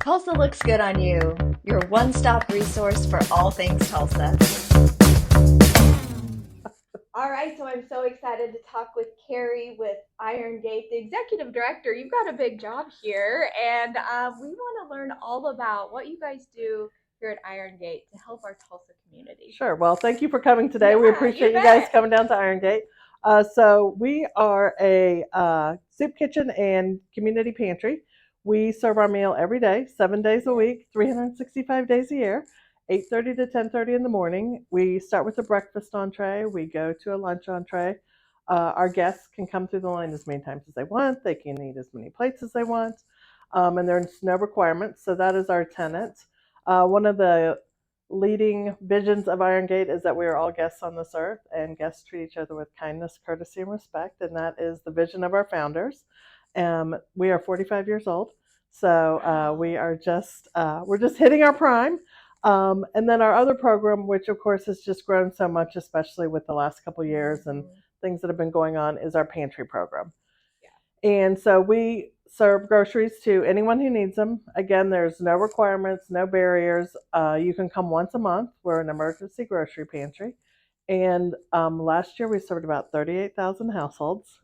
Tulsa looks good on you, your one-stop resource for all things Tulsa. All right, so I'm so excited to talk with Carrie with Iron Gate, the executive director. You've got a big job here, and we want to learn all about what you guys do here at Iron Gate to help our Tulsa community. Sure. Well, thank you for coming today. We appreciate you guys coming down to Iron Gate. So we are a soup kitchen and community pantry. We serve our meal every day, 7 days a week, 365 days a year, 8:30 to 10:30 in the morning. We start with a breakfast entree. We go to a lunch entree. Our guests can come through the line as many times as they want. They can eat as many plates as they want, and there's no requirements. So that is our tenet. One of the leading visions of Iron Gate is that we are all guests on this earth, and guests treat each other with kindness, courtesy, and respect. And that is the vision of our founders. We are 45 years old, so we're just hitting our prime. And then our other program, which of course has just grown so much, especially with the last couple of years and things that have been going on, is our pantry program. Yeah. And so we serve groceries to anyone who needs them. Again, there's no requirements, no barriers. You can come once a month. We're an emergency grocery pantry. And last year we served about 38,000 households.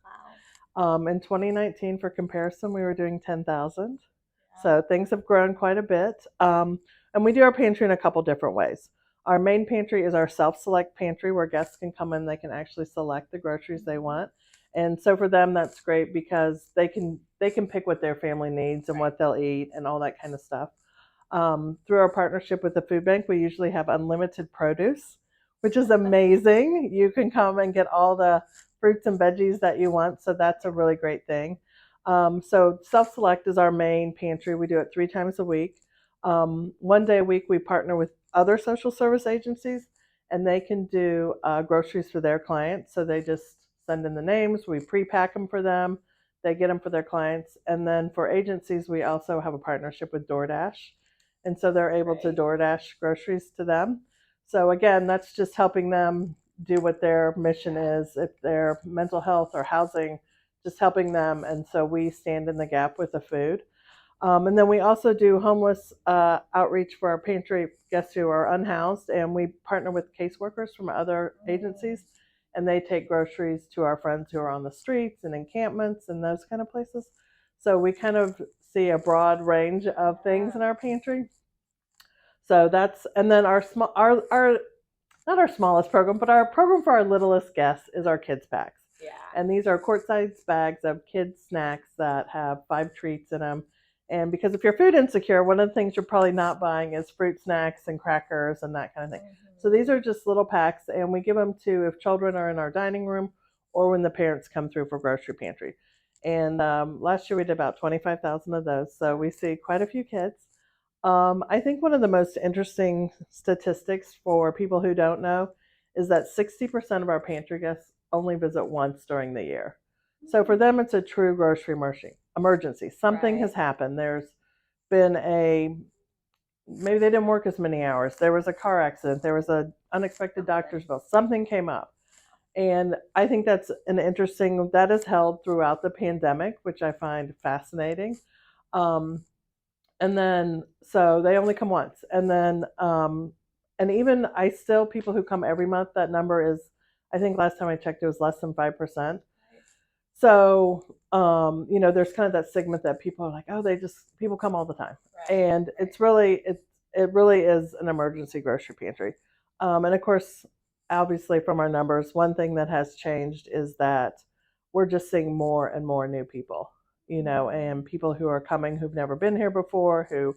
Wow. In 2019, for comparison, we were doing 10,000. Yeah. So things have grown quite a bit. And we do our pantry in a couple different ways. Our main pantry is our self-select pantry where guests can come in, they can actually select the groceries they want. And so for them, that's great because they can pick what their family needs and what they'll eat and all that kind of stuff. Through our partnership with the food bank, we usually have unlimited produce, which is amazing. You can come and get all the fruits and veggies that you want. So that's a really great thing. So self-select is our main pantry. We do it 3 times a week. 1 day a week, we partner with other social service agencies, and they can do groceries for their clients. So they just send in the names, we pre-pack them for them, they get them for their clients. And then for agencies, we also have a partnership with DoorDash. And so they're able to DoorDash groceries to them. So again, that's just helping them do what their mission is, if they're mental health or housing, just helping them. And so we stand in the gap with the food. And then we also do homeless outreach for our pantry guests who are unhoused, and we partner with caseworkers from other agencies, and they take groceries to our friends who are on the streets and encampments and those kind of places. So we kind of see a broad range of things in our pantry. So that's, and then our not our smallest program, but our program for our littlest guests is our kids packs. Yeah. And these are quart-sized bags of kids snacks that have 5 treats in them. And because if you're food insecure, one of the things you're probably not buying is fruit snacks and crackers and that kind of thing. Mm-hmm. So these are just little packs, and we give them to if children are in our dining room or when the parents come through for grocery pantry. And last year we did about 25,000 of those, so we see quite a few kids. I think one of the most interesting statistics for people who don't know is that 60% of our pantry guests only visit once during the year. So for them, it's a true grocery emergency. Something has happened. There's been maybe they didn't work as many hours. There was a car accident. There was an unexpected doctor's bill. Something came up. And I think that's that is held throughout the pandemic, which I find fascinating. And then, so they only come once. And then, and even people who come every month, that number is, I think last time I checked, it was less than 5%. So, there's kind of that segment that people are like, oh, people come all the time. Right. And it really is an emergency grocery pantry. And of course, obviously from our numbers, one thing that has changed is that we're just seeing more and more new people, and people who are coming who've never been here before, who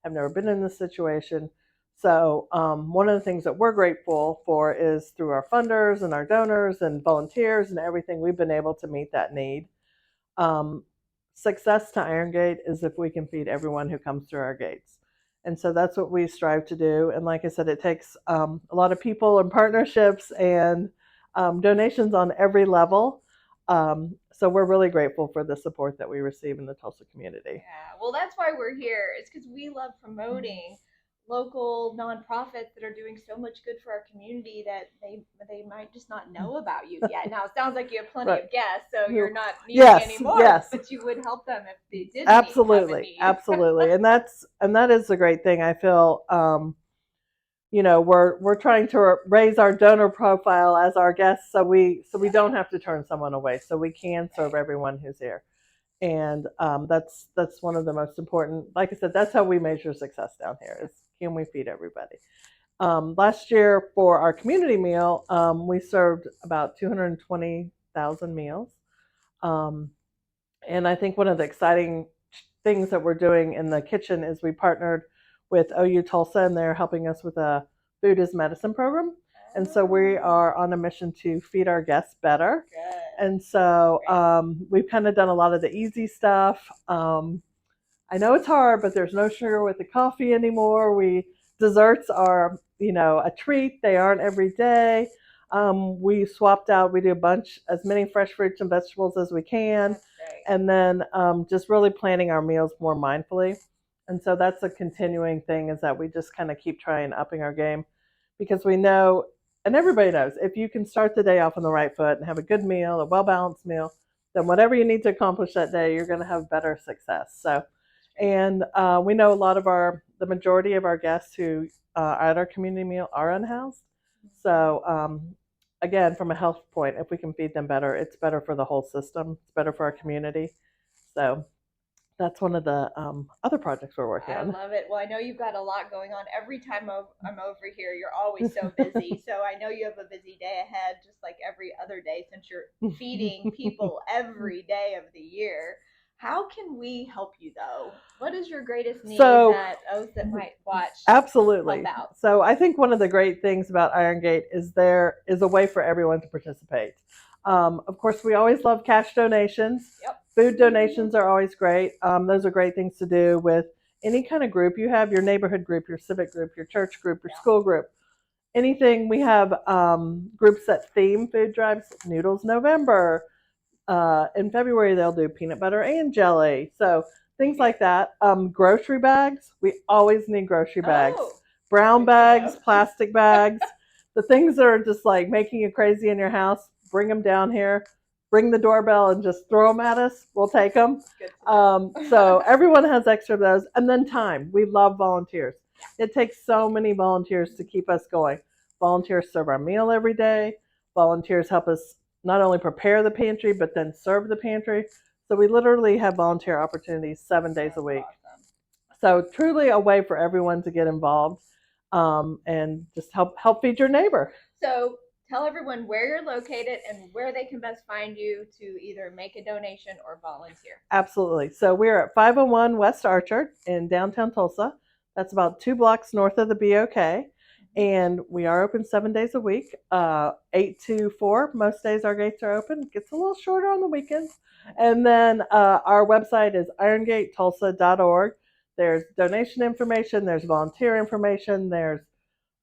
have never been in this situation. So one of the things that we're grateful for is through our funders and our donors and volunteers and everything, we've been able to meet that need. Success to Iron Gate is if we can feed everyone who comes through our gates. And so that's what we strive to do. And like I said, it takes a lot of people and partnerships and donations on every level. So we're really grateful for the support that we receive in the Tulsa community. Yeah, well, that's why we're here. It's because we love promoting local nonprofits that are doing so much good for our community that they might just not know about you yet. Now it sounds like you have plenty Right. of guests, so you're not needing Yes, any more, yes. but you would help them if they did have a Absolutely, need. absolutely, and that is a great thing. I feel, we're trying to raise our donor profile as our guests, so we don't have to turn someone away, so we can serve everyone who's here, and that's one of the most important. Like I said, that's how we measure success down here: is can we feed everybody? Last year for our community meal, we served about 220,000 meals. Um, and I think one of the exciting things that we're doing in the kitchen is we partnered with OU Tulsa, and they're helping us with a food is medicine program. And so we are on a mission to feed our guests better. Good. And so we've kind of done a lot of the easy stuff. I know it's hard, but there's no sugar with the coffee anymore. Desserts are, a treat. They aren't every day. We swapped out. We do as many fresh fruits and vegetables as we can, and then just really planning our meals more mindfully. And so that's a continuing thing, is that we just kind of keep trying upping our game, because we know, and everybody knows, if you can start the day off on the right foot and have a good meal, a well balanced meal, then whatever you need to accomplish that day, you're going to have better success. So, and we know the majority of our guests who are at our community meal are unhoused. So, again, from a health point, if we can feed them better, it's better for the whole system. It's better for our community. So that's one of the other projects we're working on. I love it. Well, I know you've got a lot going on. Every time I'm over here, you're always so busy. So I know you have a busy day ahead, just like every other day, since you're feeding people every day of the year. How can we help you, though? What is your greatest need that those that might watch absolutely help out? So I think one of the great things about Iron Gate is there is a way for everyone to participate. Of course, we always love cash donations. Yep. Food donations are always great. Those are great things to do with any kind of group you have: your neighborhood group, your civic group, your church group, your school group, anything. We have groups that theme food drives. Noodles November. In February, they'll do peanut butter and jelly. So things like that. Grocery bags. We always need grocery bags. Brown bags, plastic bags. The things that are just like making you crazy in your house, bring them down here. Bring the doorbell and just throw them at us. We'll take them. So everyone has extra of those. And then time. We love volunteers. It takes so many volunteers to keep us going. Volunteers serve our meal every day. Volunteers help us not only prepare the pantry, but then serve the pantry. So we literally have volunteer opportunities 7 days a week. Awesome. So truly a way for everyone to get involved and just help feed your neighbor. So tell everyone where you're located and where they can best find you to either make a donation or volunteer. Absolutely. So we're at 501 West Archer in downtown Tulsa. That's about 2 blocks north of the BOK. And we are open 7 days a week, 8 to 4. Most days our gates are open. It gets a little shorter on the weekends. And then our website is irongatetulsa.org. There's donation information. There's volunteer information. There's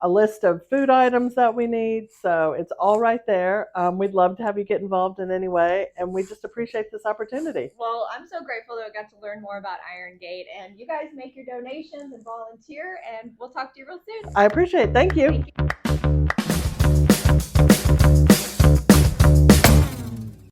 a list of food items that we need. So it's all right there. We'd love to have you get involved in any way, and we just appreciate this opportunity. Well, I'm so grateful that I got to learn more about Iron Gate, and you guys make your donations and volunteer, and we'll talk to you real soon. I appreciate it. Thank you.